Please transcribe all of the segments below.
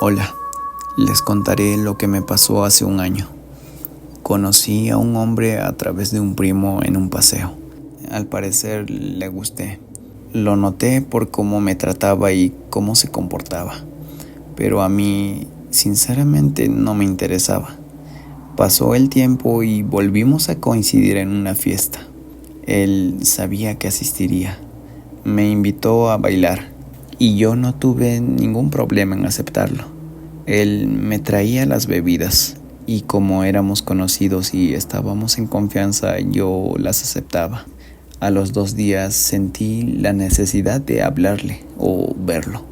Hola, les contaré lo que me pasó hace un año. Conocí a un hombre a través de un primo en un paseo. Al parecer le gusté. Lo noté por cómo me trataba y cómo se comportaba. Pero a mí, sinceramente, no me interesaba. Pasó el tiempo y volvimos a coincidir en una fiesta. Él sabía que asistiría. Me invitó a bailar y yo no tuve ningún problema en aceptarlo. Él me traía las bebidas y como éramos conocidos y estábamos en confianza, yo las aceptaba. A los 2 días sentí la necesidad de hablarle o verlo,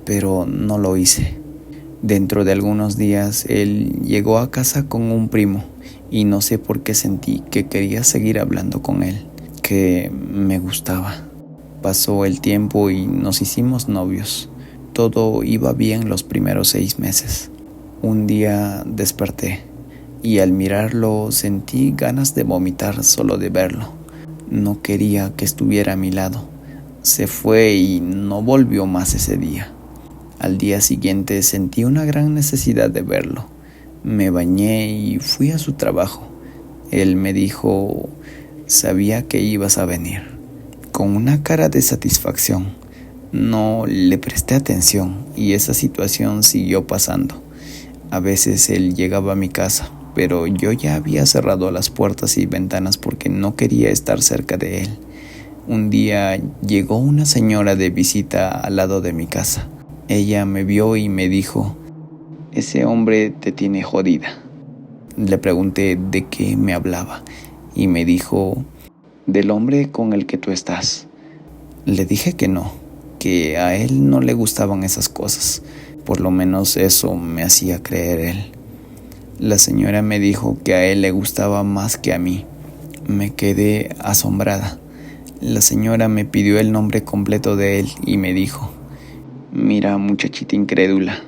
pero no lo hice. Dentro de algunos días, él llegó a casa con un primo y no sé por qué sentí que quería seguir hablando con él, que me gustaba. Pasó el tiempo y nos hicimos novios. Todo iba bien los primeros 6 meses. Un día desperté y al mirarlo sentí ganas de vomitar solo de verlo. No quería que estuviera a mi lado. Se fue y no volvió más ese día. Al día siguiente sentí una gran necesidad de verlo. Me bañé y fui a su trabajo. Él me dijo, sabía que ibas a venir, con una cara de satisfacción. No le presté atención y esa situación siguió pasando. A veces él llegaba a mi casa, pero yo ya había cerrado las puertas y ventanas porque no quería estar cerca de él. Un día llegó una señora de visita al lado de mi casa. Ella me vio y me dijo, ese hombre te tiene jodida. Le pregunté de qué me hablaba y me dijo, del hombre con el que tú estás. Le dije que no, que a él no le gustaban esas cosas. Por lo menos eso me hacía creer él. La señora me dijo que a él le gustaba más que a mí. Me quedé asombrada. La señora me pidió el nombre completo de él y me dijo, mira, muchachita incrédula,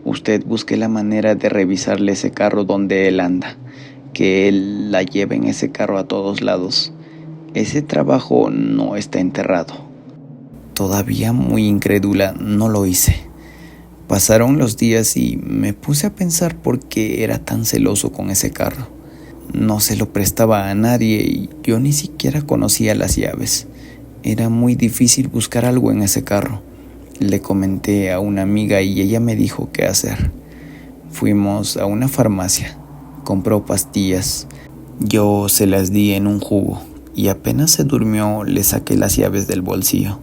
usted busque la manera de revisarle ese carro donde él anda, que él la lleve en ese carro a todos lados. Ese trabajo no está enterrado. Todavía muy incrédula, no lo hice. Pasaron los días y me puse a pensar por qué era tan celoso con ese carro. No se lo prestaba a nadie y yo ni siquiera conocía las llaves. Era muy difícil buscar algo en ese carro. Le comenté a una amiga y ella me dijo qué hacer. Fuimos a una farmacia, compró pastillas. Yo se las di en un jugo y apenas se durmió le saqué las llaves del bolsillo.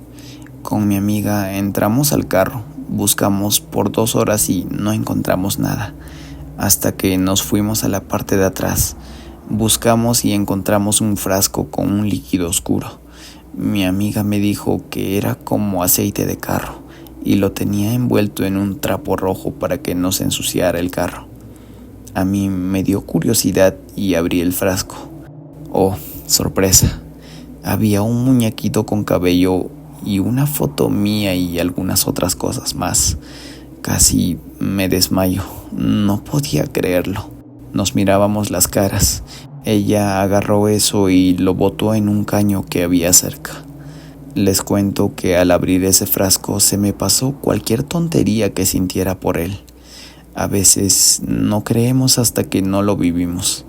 Con mi amiga entramos al carro, buscamos por 2 horas y no encontramos nada, hasta que nos fuimos a la parte de atrás. Buscamos y encontramos un frasco con un líquido oscuro. Mi amiga me dijo que era como aceite de carro y lo tenía envuelto en un trapo rojo para que no se ensuciara el carro. A mí me dio curiosidad y abrí el frasco. Oh, sorpresa, había un muñequito con cabello y una foto mía y algunas otras cosas más. Casi me desmayo, no podía creerlo. Nos mirábamos las caras. Ella agarró eso y lo botó en un caño que había cerca. Les cuento que al abrir ese frasco se me pasó cualquier tontería que sintiera por él. A veces no creemos hasta que no lo vivimos.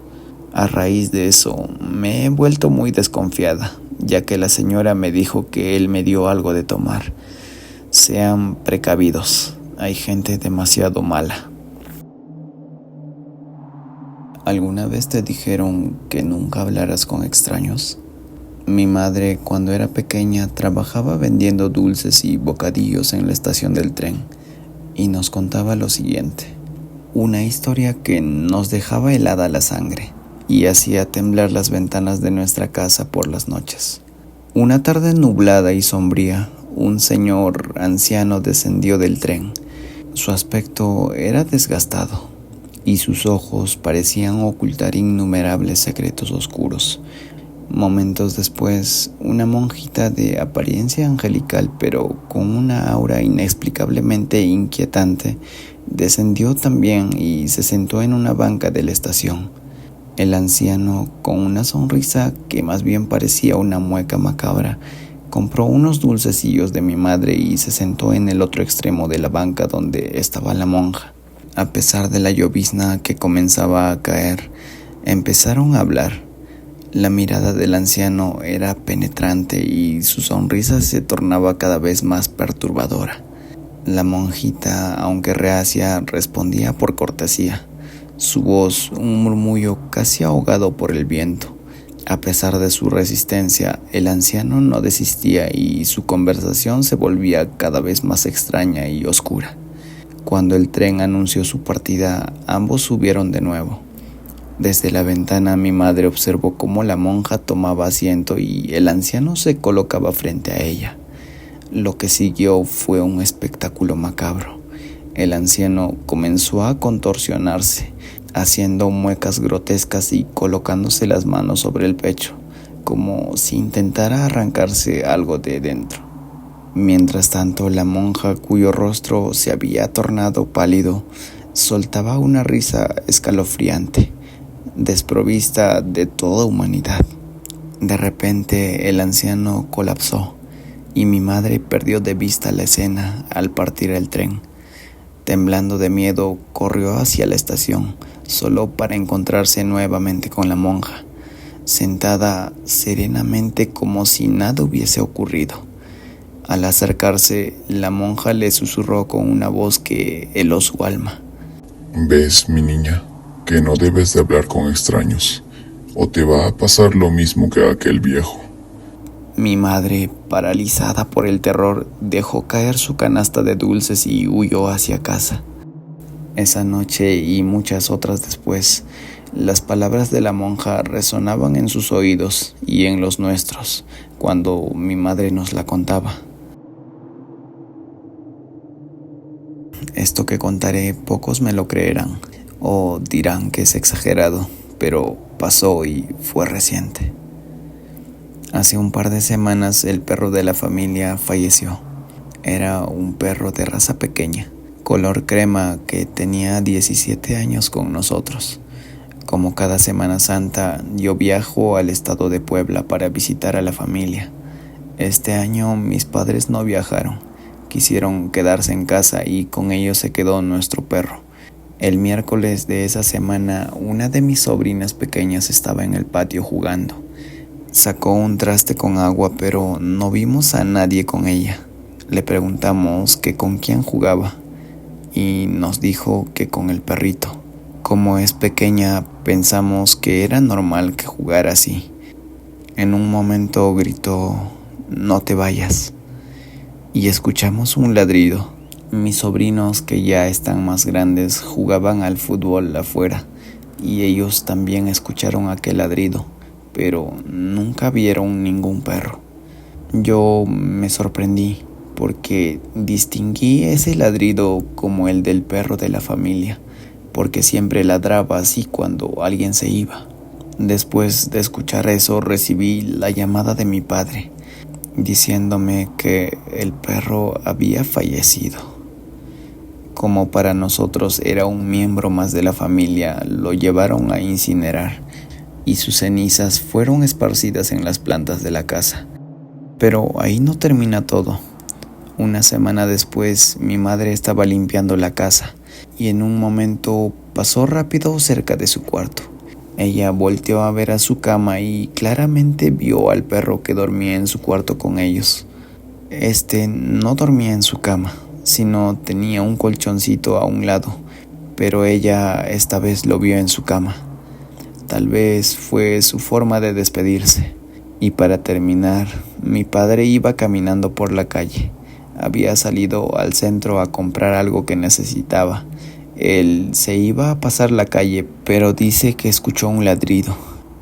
A raíz de eso me he vuelto muy desconfiada, ya que la señora me dijo que él me dio algo de tomar. Sean precavidos, hay gente demasiado mala. ¿Alguna vez te dijeron que nunca hablaras con extraños? Mi madre, cuando era pequeña, trabajaba vendiendo dulces y bocadillos en la estación del tren y nos contaba lo siguiente. Una historia que nos dejaba helada la sangre y hacía temblar las ventanas de nuestra casa por las noches. Una tarde nublada y sombría, un señor anciano descendió del tren. Su aspecto era desgastado y sus ojos parecían ocultar innumerables secretos oscuros. Momentos después, una monjita de apariencia angelical pero con una aura inexplicablemente inquietante descendió también y se sentó en una banca de la estación. El anciano, con una sonrisa que más bien parecía una mueca macabra, Compró unos dulcecillos de mi madre y se sentó en el otro extremo de la banca donde estaba la monja. A pesar de la llovizna que comenzaba a caer, empezaron a hablar. La mirada del anciano era penetrante y su sonrisa se tornaba cada vez más perturbadora. La monjita, aunque reacia, respondía por cortesía, su voz un murmullo casi ahogado por el viento. A pesar de su resistencia, el anciano no desistía y su conversación se volvía cada vez más extraña y oscura. Cuando el tren anunció su partida, ambos subieron de nuevo. Desde la ventana mi madre observó cómo la monja tomaba asiento y el anciano se colocaba frente a ella. Lo que siguió fue un espectáculo macabro. El anciano comenzó a contorsionarse, haciendo muecas grotescas y colocándose las manos sobre el pecho, como si intentara arrancarse algo de dentro. Mientras tanto, la monja, cuyo rostro se había tornado pálido, soltaba una risa escalofriante, desprovista de toda humanidad. De repente, el anciano colapsó y mi madre perdió de vista la escena al partir el tren. Temblando de miedo, corrió hacia la estación, solo para encontrarse nuevamente con la monja, sentada serenamente como si nada hubiese ocurrido. Al acercarse, la monja le susurró con una voz que heló su alma. ¿Ves, mi niña, que no debes de hablar con extraños, o te va a pasar lo mismo que a aquel viejo? Mi madre, paralizada por el terror, dejó caer su canasta de dulces y huyó hacia casa. Esa noche y muchas otras después, las palabras de la monja resonaban en sus oídos y en los nuestros cuando mi madre nos la contaba. Esto que contaré pocos me lo creerán o dirán que es exagerado, pero pasó y fue reciente. Hace un par de semanas el perro de la familia falleció. Era un perro de raza pequeña, color crema, que tenía 17 años con nosotros. Como cada Semana Santa, yo viajo al estado de Puebla para visitar a la familia. Este año mis padres no viajaron, quisieron quedarse en casa y con ellos se quedó nuestro perro. El miércoles de esa semana, una de mis sobrinas pequeñas estaba en el patio jugando. Sacó un traste con agua, pero no vimos a nadie con ella. Le preguntamos que con quién jugaba y nos dijo que con el perrito. Como es pequeña, pensamos que era normal que jugara así. En un momento gritó: "No te vayas", y escuchamos un ladrido. Mis sobrinos, que ya están más grandes, jugaban al fútbol afuera y ellos también escucharon aquel ladrido, pero nunca vieron ningún perro. Yo me sorprendí porque distinguí ese ladrido como el del perro de la familia, porque siempre ladraba así cuando alguien se iba. Después de escuchar eso, recibí la llamada de mi padre, diciéndome que el perro había fallecido. Como para nosotros era un miembro más de la familia, lo llevaron a incinerar y sus cenizas fueron esparcidas en las plantas de la casa. Pero ahí no termina todo. Una semana después, mi madre estaba limpiando la casa y en un momento pasó rápido cerca de su cuarto. Ella volteó a ver a su cama y claramente vio al perro que dormía en su cuarto con ellos. Este no dormía en su cama, sino tenía un colchoncito a un lado, pero ella esta vez lo vio en su cama. Tal vez fue su forma de despedirse. Y para terminar, mi padre iba caminando por la calle. Había salido al centro a comprar algo que necesitaba. Él se iba a pasar la calle, pero dice que escuchó un ladrido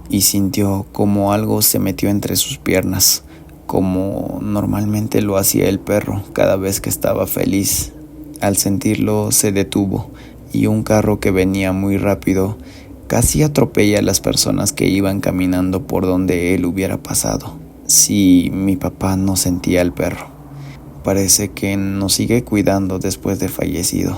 y sintió como algo se metió entre sus piernas, como normalmente lo hacía el perro cada vez que estaba feliz. Al sentirlo se detuvo y un carro que venía muy rápido casi atropella a las personas que iban caminando por donde él hubiera pasado. Si mi papá no sentía al perro, parece que nos sigue cuidando después de fallecido.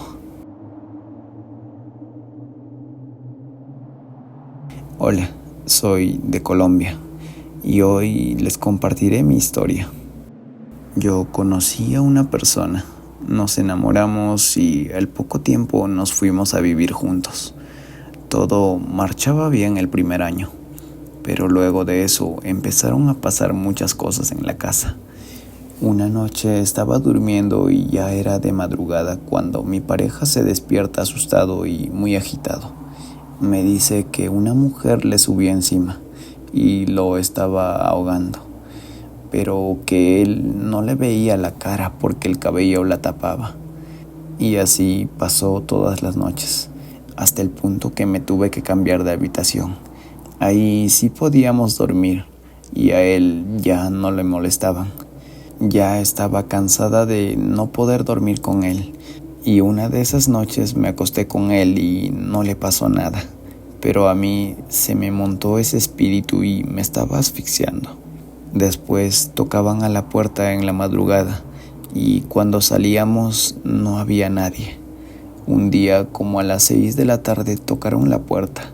Hola, soy de Colombia y hoy les compartiré mi historia. Yo conocí a una persona, nos enamoramos y al poco tiempo nos fuimos a vivir juntos. Todo marchaba bien el primer año, pero luego de eso empezaron a pasar muchas cosas en la casa. Una noche estaba durmiendo y ya era de madrugada cuando mi pareja se despierta asustado y muy agitado. Me dice que una mujer le subió encima y lo estaba ahogando, pero que él no le veía la cara porque el cabello la tapaba. Y así pasó todas las noches, hasta el punto que me tuve que cambiar de habitación. Ahí sí podíamos dormir y a él ya no le molestaban. Ya estaba cansada de no poder dormir con él, y una de esas noches me acosté con él y no le pasó nada, pero a mí se me montó ese espíritu y me estaba asfixiando. Después tocaban a la puerta en la madrugada y cuando salíamos no había nadie. Un día como a las 6 de la tarde tocaron la puerta.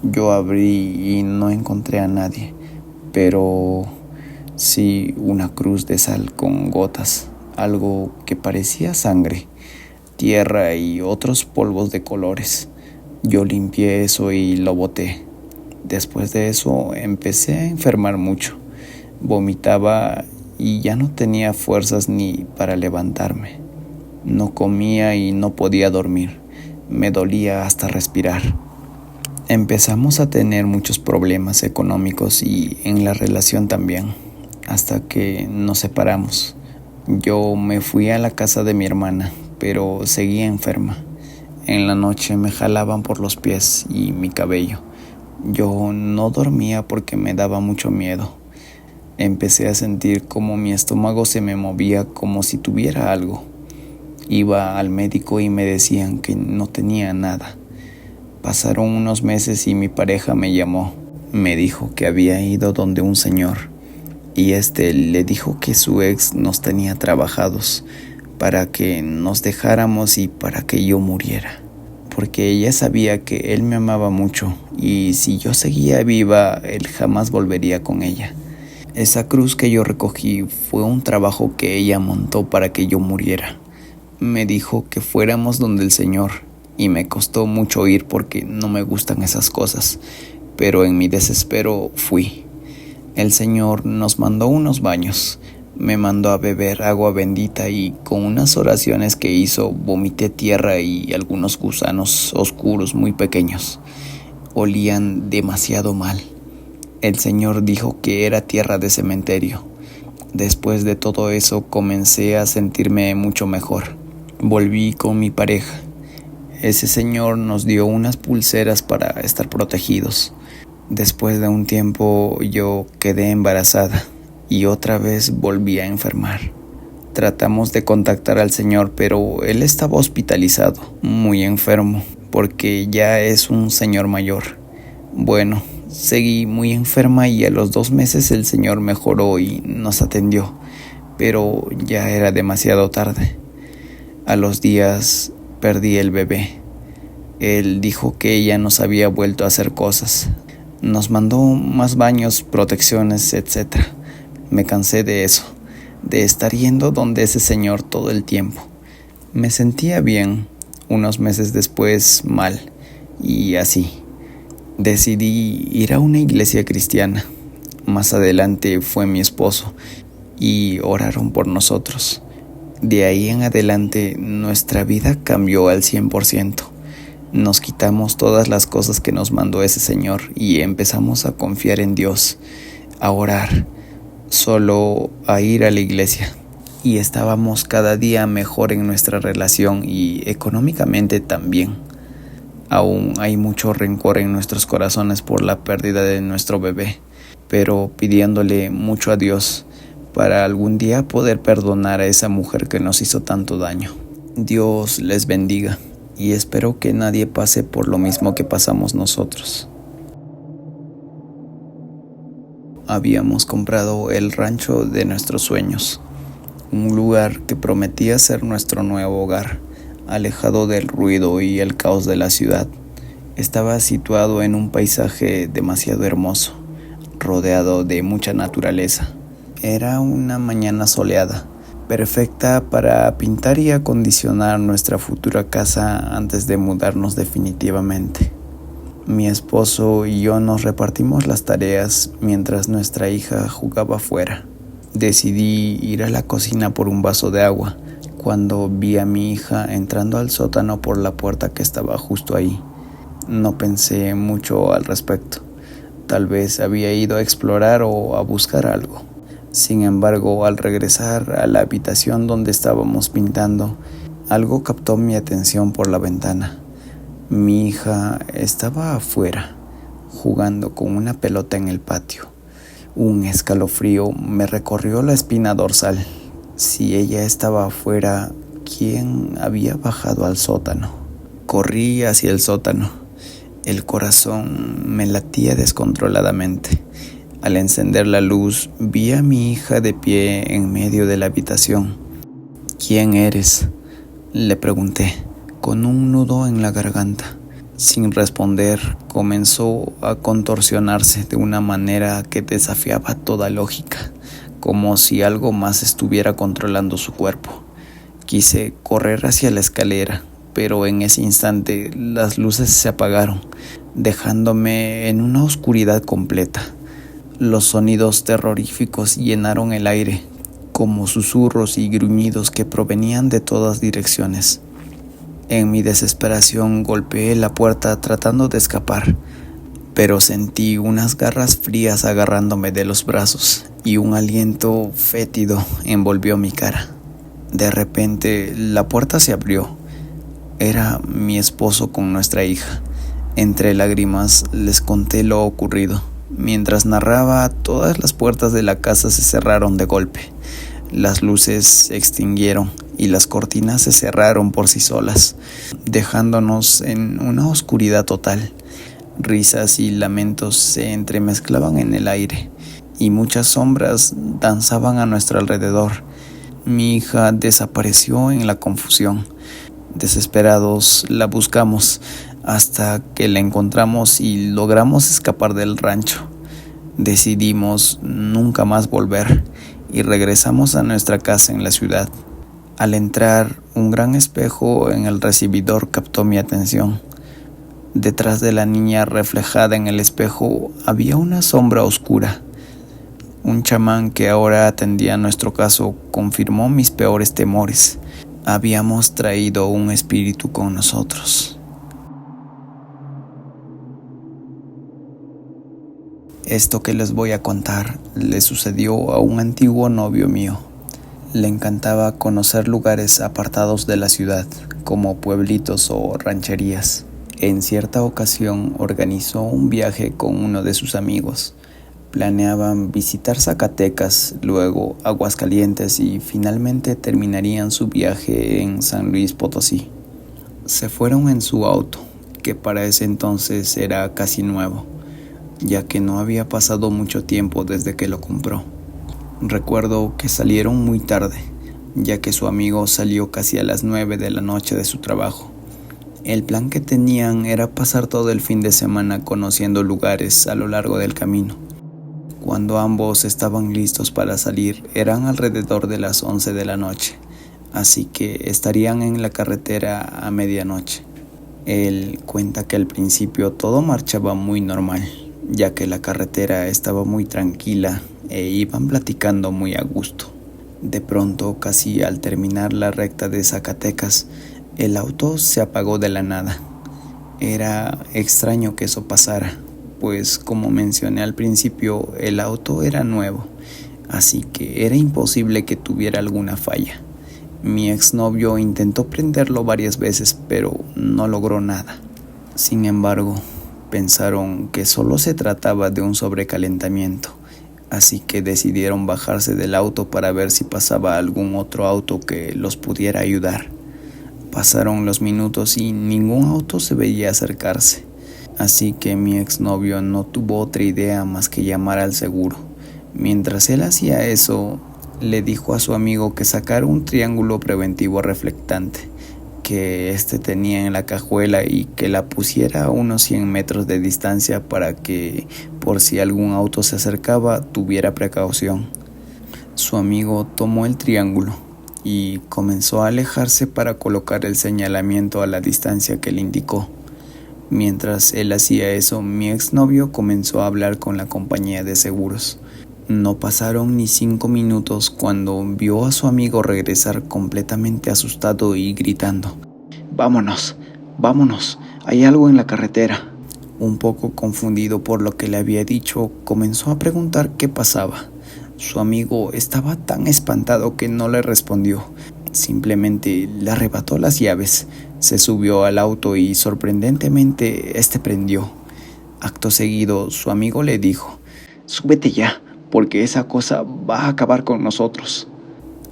Yo abrí y no encontré a nadie, pero sí una cruz de sal con gotas, algo que parecía sangre, tierra y otros polvos de colores. Yo limpié eso y lo boté. Después de eso empecé a enfermar mucho. Vomitaba y ya no tenía fuerzas ni para levantarme. No comía y no podía dormir. Me dolía hasta respirar. Empezamos a tener muchos problemas económicos y en la relación también, hasta que nos separamos. Yo me fui a la casa de mi hermana, pero seguía enferma. En la noche me jalaban por los pies y mi cabello. Yo no dormía porque me daba mucho miedo. Empecé a sentir como mi estómago se me movía como si tuviera algo. Iba al médico y me decían que no tenía nada. Pasaron unos meses y mi pareja me llamó. Me dijo que había ido donde un señor y le dijo que su ex nos tenía trabajados para que nos dejáramos y para que yo muriera, porque ella sabía que él me amaba mucho y si yo seguía viva, él jamás volvería con ella. Esa cruz que yo recogí fue un trabajo que ella montó para que yo muriera. Me dijo que fuéramos donde el Señor y me costó mucho ir porque no me gustan esas cosas, pero en mi desespero fui. El Señor nos mandó unos baños, me mandó a beber agua bendita y con unas oraciones que hizo vomité tierra y algunos gusanos oscuros muy pequeños. Olían demasiado mal. El Señor dijo que era tierra de cementerio. Después de todo eso comencé a sentirme mucho mejor. Volví con mi pareja. Ese Señor nos dio unas pulseras para estar protegidos. Después de un tiempo yo quedé embarazada y otra vez volví a enfermar. Tratamos de contactar al Señor, pero él estaba hospitalizado, muy enfermo, porque ya es un señor mayor. Bueno, seguí muy enferma y a los 2 meses el Señor mejoró y nos atendió, pero ya era demasiado tarde. A los días perdí el bebé. Él dijo que ella nos había vuelto a hacer cosas. Nos mandó más baños, protecciones, etc. Me cansé de eso, de estar yendo donde ese señor todo el tiempo. Me sentía bien, unos meses después mal, y así. Decidí ir a una iglesia cristiana. Más adelante fue mi esposo, y oraron por nosotros. De ahí en adelante nuestra vida cambió al 100%. Nos quitamos todas las cosas que nos mandó ese Señor y empezamos a confiar en Dios, a orar, solo a ir a la iglesia. Y estábamos cada día mejor en nuestra relación y económicamente también. Aún hay mucho rencor en nuestros corazones por la pérdida de nuestro bebé, pero pidiéndole mucho a Dios para algún día poder perdonar a esa mujer que nos hizo tanto daño. Dios les bendiga. Y espero que nadie pase por lo mismo que pasamos nosotros. Habíamos comprado el rancho de nuestros sueños, un lugar que prometía ser nuestro nuevo hogar, alejado del ruido y el caos de la ciudad. Estaba situado en un paisaje demasiado hermoso, rodeado de mucha naturaleza. Era una mañana soleada. perfecta para pintar y acondicionar nuestra futura casa antes de mudarnos definitivamente. Mi esposo y yo nos repartimos las tareas mientras nuestra hija jugaba afuera. Decidí ir a la cocina por un vaso de agua cuando vi a mi hija entrando al sótano por la puerta que estaba justo ahí. No pensé mucho al respecto. Tal vez había ido a explorar o a buscar algo. Sin embargo, al regresar a la habitación donde estábamos pintando, algo captó mi atención por la ventana. Mi hija estaba afuera, jugando con una pelota en el patio. Un escalofrío me recorrió la espina dorsal. Si ella estaba afuera, ¿quién había bajado al sótano? Corrí hacia el sótano. El corazón me latía descontroladamente. Al encender la luz, vi a mi hija de pie en medio de la habitación. ¿Quién eres?, le pregunté, con un nudo en la garganta. Sin responder, comenzó a contorsionarse de una manera que desafiaba toda lógica, como si algo más estuviera controlando su cuerpo. Quise correr hacia la escalera, pero en ese instante las luces se apagaron, dejándome en una oscuridad completa. Los sonidos terroríficos llenaron el aire, como susurros y gruñidos que provenían de todas direcciones. En mi desesperación golpeé la puerta tratando de escapar, pero sentí unas garras frías agarrándome de los brazos y un aliento fétido envolvió mi cara. De repente, la puerta se abrió. Era mi esposo con nuestra hija. Entre lágrimas les conté lo ocurrido. Mientras narraba, todas las puertas de la casa se cerraron de golpe. Las luces se extinguieron y las cortinas se cerraron por sí solas, dejándonos en una oscuridad total. Risas y lamentos se entremezclaban en el aire y muchas sombras danzaban a nuestro alrededor. Mi hija desapareció en la confusión. Desesperados la buscamos hasta que la encontramos y logramos escapar del rancho. Decidimos nunca más volver y regresamos a nuestra casa en la ciudad. Al entrar, un gran espejo en el recibidor captó mi atención. Detrás de la niña reflejada en el espejo había una sombra oscura. Un chamán que ahora atendía nuestro caso confirmó mis peores temores. Habíamos traído un espíritu con nosotros. Esto que les voy a contar le sucedió a un antiguo novio mío. Le encantaba conocer lugares apartados de la ciudad, como pueblitos o rancherías. En cierta ocasión organizó un viaje con uno de sus amigos. Planeaban visitar Zacatecas, luego Aguascalientes y finalmente terminarían su viaje en San Luis Potosí. Se fueron en su auto, que para ese entonces era casi nuevo, ya que no había pasado mucho tiempo desde que lo compró. Recuerdo que salieron muy tarde, ya que su amigo salió casi a las 9 de la noche de su trabajo. El plan que tenían era pasar todo el fin de semana conociendo lugares a lo largo del camino. Cuando ambos estaban listos para salir, eran alrededor de las 11 de la noche, así que estarían en la carretera a medianoche. Él cuenta que al principio todo marchaba muy normal, ya que la carretera estaba muy tranquila e iban platicando muy a gusto. De pronto, casi al terminar la recta de Zacatecas, el auto se apagó de la nada. Era extraño que eso pasara, pues como mencioné al principio, el auto era nuevo, así que era imposible que tuviera alguna falla. Mi exnovio intentó prenderlo varias veces, pero no logró nada. Sin embargo, pensaron que solo se trataba de un sobrecalentamiento, así que decidieron bajarse del auto para ver si pasaba algún otro auto que los pudiera ayudar. Pasaron los minutos y ningún auto se veía acercarse, así que mi exnovio no tuvo otra idea más que llamar al seguro. Mientras él hacía eso, le dijo a su amigo que sacara un triángulo preventivo reflectante que éste tenía en la cajuela y que la pusiera a unos 100 metros de distancia para que, por si algún auto se acercaba, tuviera precaución. Su amigo tomó el triángulo, y comenzó a alejarse para colocar el señalamiento a la distancia que le indicó. Mientras él hacía eso, mi exnovio comenzó a hablar con la compañía de seguros. No pasaron ni 5 minutos cuando vio a su amigo regresar completamente asustado y gritando: «¡Vámonos! ¡Vámonos! ¡Hay algo en la carretera!». Un poco confundido por lo que le había dicho, comenzó a preguntar qué pasaba. Su amigo estaba tan espantado que no le respondió. Simplemente le arrebató las llaves, se subió al auto y sorprendentemente este prendió. Acto seguido, su amigo le dijo: «Súbete ya, porque esa cosa va a acabar con nosotros».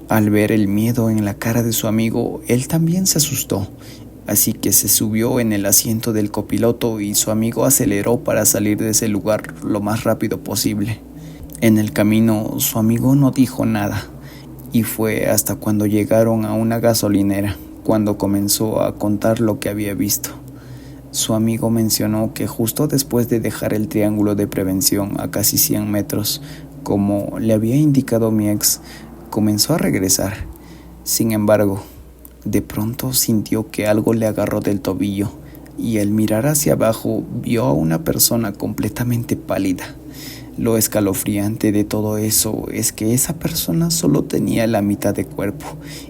Al ver el miedo en la cara de su amigo, él también se asustó. Así que se subió en el asiento del copiloto y su amigo aceleró para salir de ese lugar lo más rápido posible. En el camino, su amigo no dijo nada, y fue hasta cuando llegaron a una gasolinera cuando comenzó a contar lo que había visto. Su amigo mencionó que justo después de dejar el triángulo de prevención a casi 100 metros, como le había indicado mi ex, comenzó a regresar. Sin embargo, de pronto sintió que algo le agarró del tobillo y al mirar hacia abajo vio a una persona completamente pálida. Lo escalofriante de todo eso es que esa persona solo tenía la mitad de cuerpo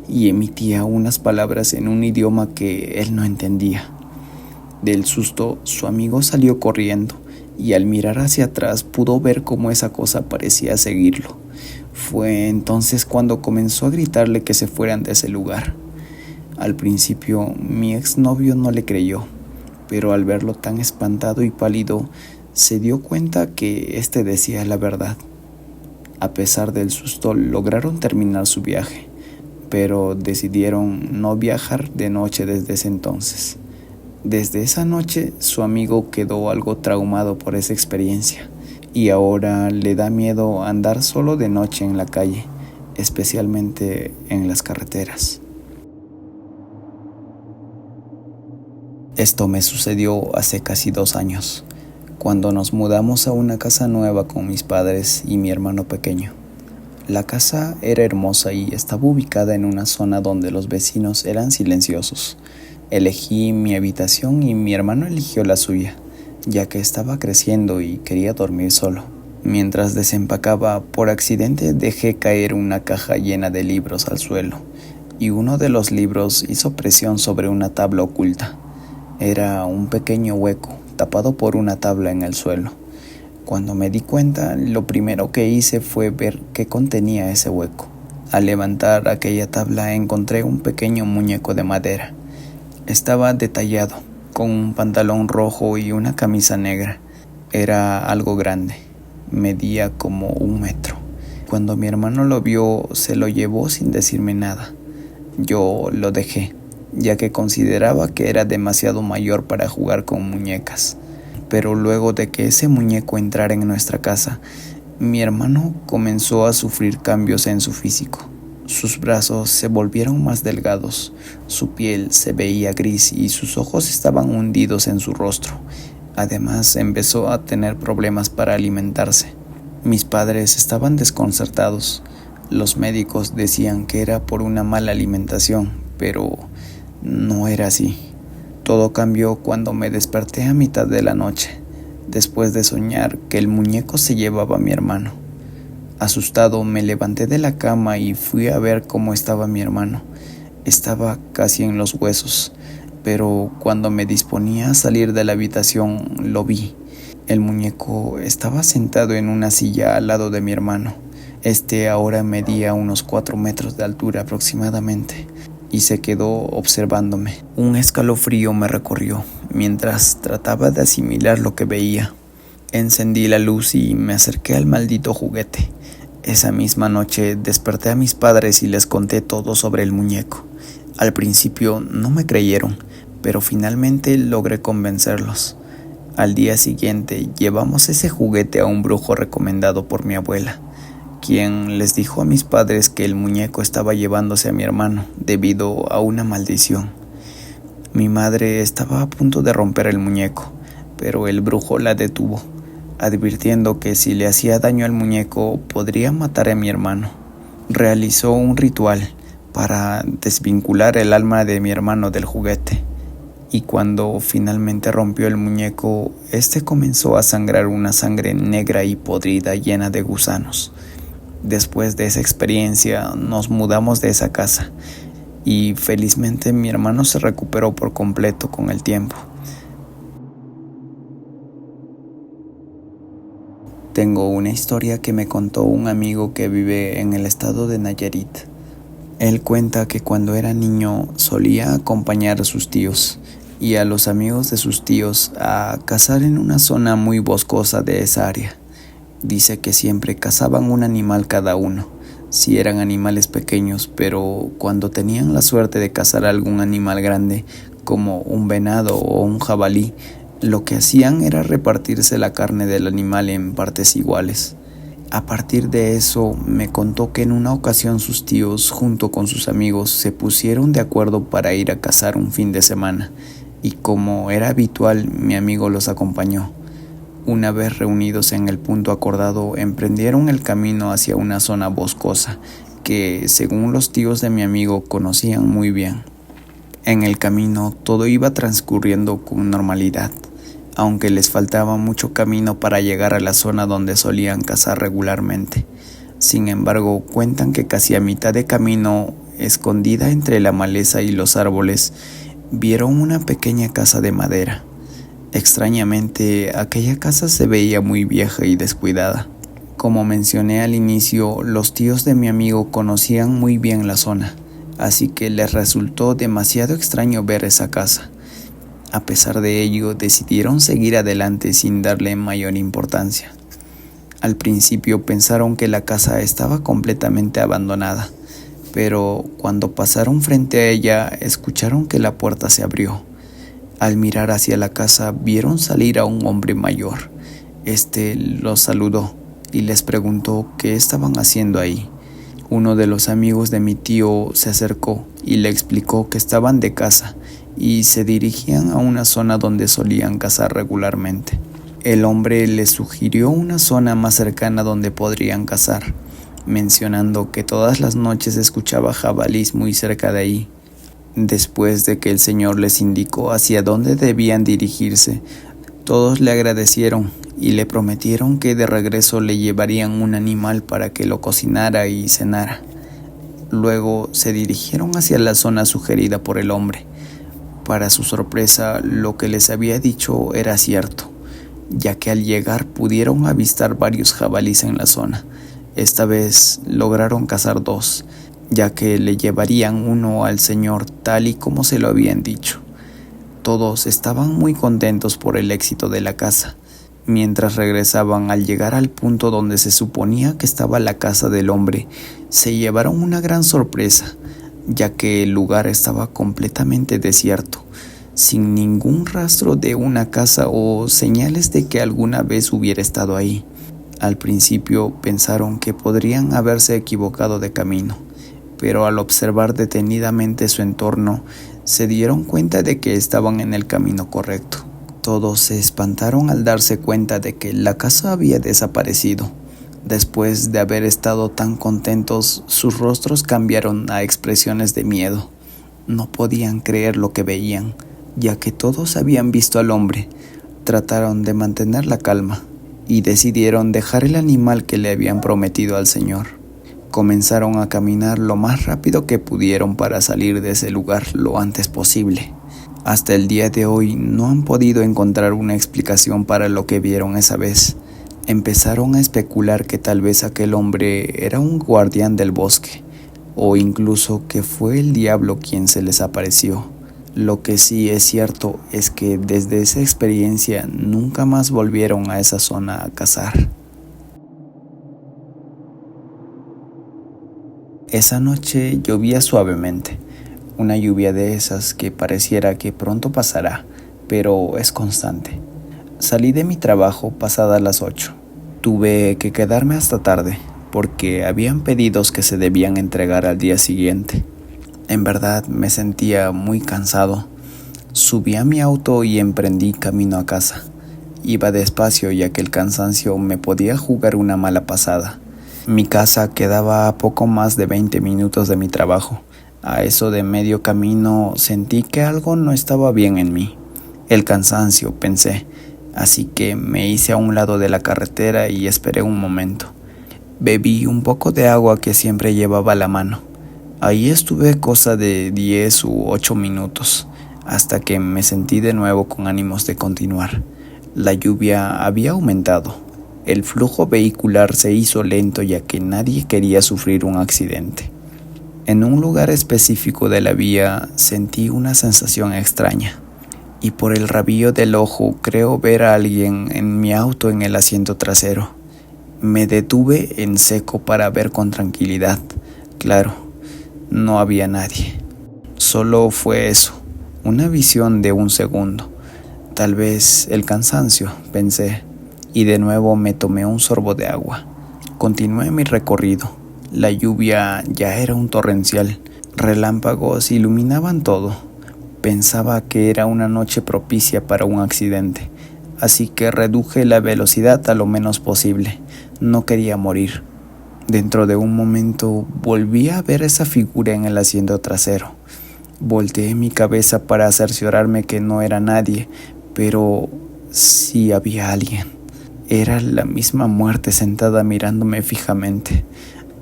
y emitía unas palabras en un idioma que él no entendía. Del susto, su amigo salió corriendo y al mirar hacia atrás pudo ver cómo esa cosa parecía seguirlo. Fue entonces cuando comenzó a gritarle que se fueran de ese lugar. Al principio, mi exnovio no le creyó, pero al verlo tan espantado y pálido, se dio cuenta que este decía la verdad. A pesar del susto, lograron terminar su viaje, pero decidieron no viajar de noche desde ese entonces. Desde esa noche, su amigo quedó algo traumado por esa experiencia, y ahora le da miedo andar solo de noche en la calle, especialmente en las carreteras. Esto me sucedió hace casi 2 años, cuando nos mudamos a una casa nueva con mis padres y mi hermano pequeño. La casa era hermosa y estaba ubicada en una zona donde los vecinos eran silenciosos. Elegí mi habitación y mi hermano eligió la suya, ya que estaba creciendo y quería dormir solo. Mientras desempacaba, por accidente dejé caer una caja llena de libros al suelo, y uno de los libros hizo presión sobre una tabla oculta. Era un pequeño hueco, tapado por una tabla en el suelo. Cuando me di cuenta, lo primero que hice fue ver qué contenía ese hueco. Al levantar aquella tabla encontré un pequeño muñeco de madera. Estaba detallado, con un pantalón rojo y una camisa negra. Era algo grande, medía como 1 metro. Cuando mi hermano lo vio, se lo llevó sin decirme nada. Yo lo dejé, ya que consideraba que era demasiado mayor para jugar con muñecas. Pero luego de que ese muñeco entrara en nuestra casa, mi hermano comenzó a sufrir cambios en su físico. Sus brazos se volvieron más delgados, su piel se veía gris y sus ojos estaban hundidos en su rostro. Además, empezó a tener problemas para alimentarse. Mis padres estaban desconcertados. Los médicos decían que era por una mala alimentación, pero no era así. Todo cambió cuando me desperté a mitad de la noche, después de soñar que el muñeco se llevaba a mi hermano. Asustado, me levanté de la cama y fui a ver cómo estaba mi hermano. Estaba casi en los huesos, pero cuando me disponía a salir de la habitación, lo vi. El muñeco estaba sentado en una silla al lado de mi hermano. Este ahora medía unos 4 metros de altura aproximadamente, y se quedó observándome. Un escalofrío me recorrió mientras trataba de asimilar lo que veía. Encendí la luz y me acerqué al maldito juguete. Esa misma noche desperté a mis padres y les conté todo sobre el muñeco. Al principio no me creyeron, pero finalmente logré convencerlos. Al día siguiente llevamos ese juguete a un brujo recomendado por mi abuela, quien les dijo a mis padres que el muñeco estaba llevándose a mi hermano debido a una maldición. Mi madre estaba a punto de romper el muñeco, pero el brujo la detuvo, advirtiendo que si le hacía daño al muñeco podría matar a mi hermano. Realizó un ritual, para desvincular el alma de mi hermano del juguete. Y cuando finalmente rompió el muñeco, este comenzó a sangrar una sangre negra y podrida llena de gusanos. Después de esa experiencia nos mudamos de esa casa y felizmente mi hermano se recuperó por completo con el tiempo. Tengo una historia que me contó un amigo que vive en el estado de Nayarit. Él cuenta que cuando era niño solía acompañar a sus tíos y a los amigos de sus tíos a cazar en una zona muy boscosa de esa área. Dice que siempre cazaban un animal cada uno, si eran animales pequeños, pero cuando tenían la suerte de cazar algún animal grande, como un venado o un jabalí, lo que hacían era repartirse la carne del animal en partes iguales. A partir de eso, me contó que en una ocasión sus tíos, junto con sus amigos, se pusieron de acuerdo para ir a cazar un fin de semana, y como era habitual, mi amigo los acompañó. Una vez reunidos en el punto acordado, emprendieron el camino hacia una zona boscosa que, según los tíos de mi amigo, conocían muy bien. En el camino todo iba transcurriendo con normalidad, aunque les faltaba mucho camino para llegar a la zona donde solían cazar regularmente. Sin embargo, cuentan que casi a mitad de camino, escondida entre la maleza y los árboles, vieron una pequeña casa de madera. Extrañamente, aquella casa se veía muy vieja y descuidada. Como mencioné al inicio, los tíos de mi amigo conocían muy bien la zona, así que les resultó demasiado extraño ver esa casa. A pesar de ello, decidieron seguir adelante sin darle mayor importancia. Al principio pensaron que la casa estaba completamente abandonada, pero cuando pasaron frente a ella, escucharon que la puerta se abrió. Al mirar hacia la casa, vieron salir a un hombre mayor. Este los saludó y les preguntó qué estaban haciendo ahí. Uno de los amigos de mi tío se acercó y le explicó que estaban de caza y se dirigían a una zona donde solían cazar regularmente. El hombre les sugirió una zona más cercana donde podrían cazar, mencionando que todas las noches escuchaba jabalís muy cerca de ahí. Después de que el señor les indicó hacia dónde debían dirigirse, todos le agradecieron y le prometieron que de regreso le llevarían un animal para que lo cocinara y cenara. Luego se dirigieron hacia la zona sugerida por el hombre. Para su sorpresa, lo que les había dicho era cierto, ya que al llegar pudieron avistar varios jabalíes en la zona. Esta vez lograron cazar 2, ya que le llevarían uno al señor tal y como se lo habían dicho. Todos estaban muy contentos por el éxito de la caza. Mientras regresaban, al llegar al punto donde se suponía que estaba la casa del hombre, se llevaron una gran sorpresa, ya que el lugar estaba completamente desierto, sin ningún rastro de una casa o señales de que alguna vez hubiera estado ahí. Al principio pensaron que podrían haberse equivocado de camino, pero al observar detenidamente su entorno, se dieron cuenta de que estaban en el camino correcto. Todos se espantaron al darse cuenta de que la casa había desaparecido. Después de haber estado tan contentos, sus rostros cambiaron a expresiones de miedo. No podían creer lo que veían, ya que todos habían visto al hombre. Trataron de mantener la calma y decidieron dejar el animal que le habían prometido al señor. Comenzaron a caminar lo más rápido que pudieron para salir de ese lugar lo antes posible. Hasta el día de hoy no han podido encontrar una explicación para lo que vieron esa vez. Empezaron a especular que tal vez aquel hombre era un guardián del bosque, o incluso que fue el diablo quien se les apareció. Lo que sí es cierto es que desde esa experiencia nunca más volvieron a esa zona a cazar. Esa noche llovía suavemente, una lluvia de esas que pareciera que pronto pasará, pero es constante. Salí de mi trabajo pasadas las 8. Tuve que quedarme hasta tarde, porque habían pedidos que se debían entregar al día siguiente. En verdad me sentía muy cansado. Subí a mi auto y emprendí camino a casa. Iba despacio ya que el cansancio me podía jugar una mala pasada. Mi casa quedaba a poco más de 20 minutos de mi trabajo, A eso de medio camino sentí que algo no estaba bien en mí. El cansancio, pensé, así que me hice a un lado de la carretera y esperé un momento. Bebí un poco de agua que siempre llevaba a la mano. Ahí estuve cosa de 10 u 8 minutos, hasta que me sentí de nuevo con ánimos de continuar. La lluvia había aumentado. El flujo vehicular se hizo lento ya que nadie quería sufrir un accidente. En un lugar específico de la vía sentí una sensación extraña, y por el rabillo del ojo creo ver a alguien en mi auto en el asiento trasero. Me detuve en seco para ver con tranquilidad. Claro, no había nadie. Solo fue eso, una visión de un segundo. Tal vez el cansancio, pensé, y de nuevo me tomé un sorbo de agua. Continué mi recorrido. La lluvia ya era un torrencial. Relámpagos iluminaban todo. Pensaba que era una noche propicia para un accidente, así que reduje la velocidad a lo menos posible. No quería morir. Dentro de un momento volví a ver esa figura en el asiento trasero. Volteé mi cabeza para cerciorarme que no era nadie, pero sí había alguien. Era la misma muerte sentada mirándome fijamente.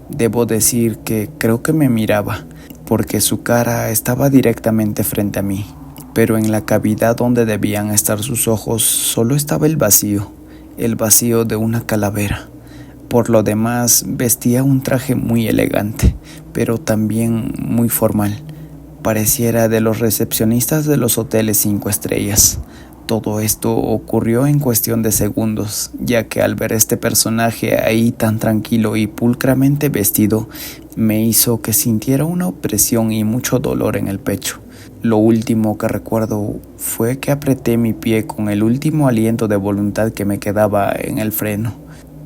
Debo decir que creo que me miraba, porque su cara estaba directamente frente a mí, pero en la cavidad donde debían estar sus ojos solo estaba el vacío de una calavera. Por lo demás, vestía un traje muy elegante, pero también muy formal. Pareciera de los recepcionistas de los hoteles 5 estrellas. Todo esto ocurrió en cuestión de segundos, ya que al ver este personaje ahí tan tranquilo y pulcramente vestido, me hizo que sintiera una opresión y mucho dolor en el pecho. Lo último que recuerdo fue que apreté mi pie con el último aliento de voluntad que me quedaba en el freno.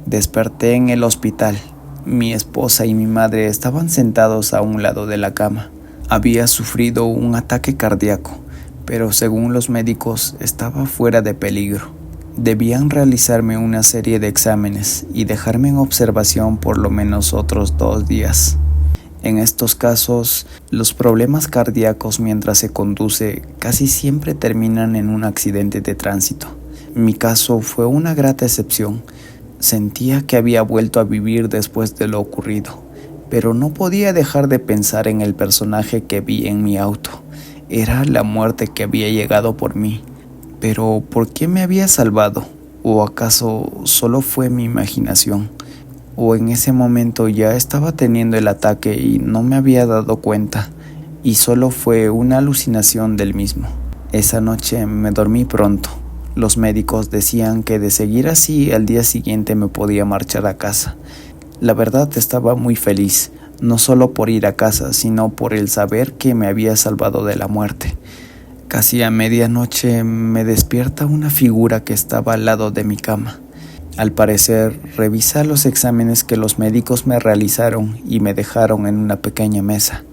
Desperté en el hospital. Mi esposa y mi madre estaban sentados a un lado de la cama. Había sufrido un ataque cardíaco, pero según los médicos estaba fuera de peligro. Debían realizarme una serie de exámenes y dejarme en observación por lo menos otros 2 días. En estos casos, los problemas cardíacos mientras se conduce casi siempre terminan en un accidente de tránsito. Mi caso fue una grata excepción. Sentía que había vuelto a vivir después de lo ocurrido, pero no podía dejar de pensar en el personaje que vi en mi auto. Era la muerte que había llegado por mí. Pero ¿por qué me había salvado? ¿O acaso solo fue mi imaginación? ¿O en ese momento ya estaba teniendo el ataque y no me había dado cuenta, y solo fue una alucinación del mismo? Esa noche me dormí pronto. Los médicos decían que de seguir así al día siguiente me podía marchar a casa. La verdad estaba muy feliz, no solo por ir a casa, sino por el saber que me había salvado de la muerte. Casi a medianoche me despierta una figura que estaba al lado de mi cama. Al parecer, revisa los exámenes que los médicos me realizaron y me dejaron en una pequeña mesa.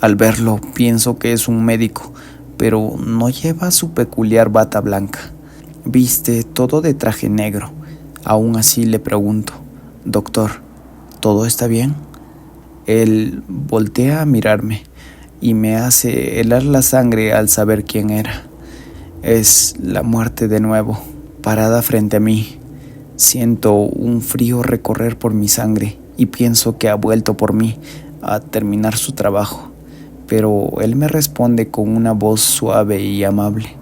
Al verlo, pienso que es un médico, pero no lleva su peculiar bata blanca. Viste todo de traje negro. Aún así le pregunto: «Doctor, ¿todo está bien?». Él voltea a mirarme y me hace helar la sangre al saber quién era. Es la muerte de nuevo, parada frente a mí. Siento un frío recorrer por mi sangre y pienso que ha vuelto por mí a terminar su trabajo. Pero él me responde con una voz suave y amable: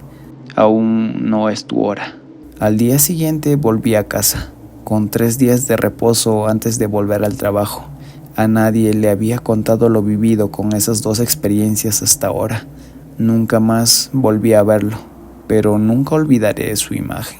«Aún no es tu hora». Al día siguiente volví a casa, con 3 días de reposo antes de volver al trabajo. A nadie le había contado lo vivido con esas 2 experiencias hasta ahora. Nunca más volví a verlo, pero nunca olvidaré su imagen.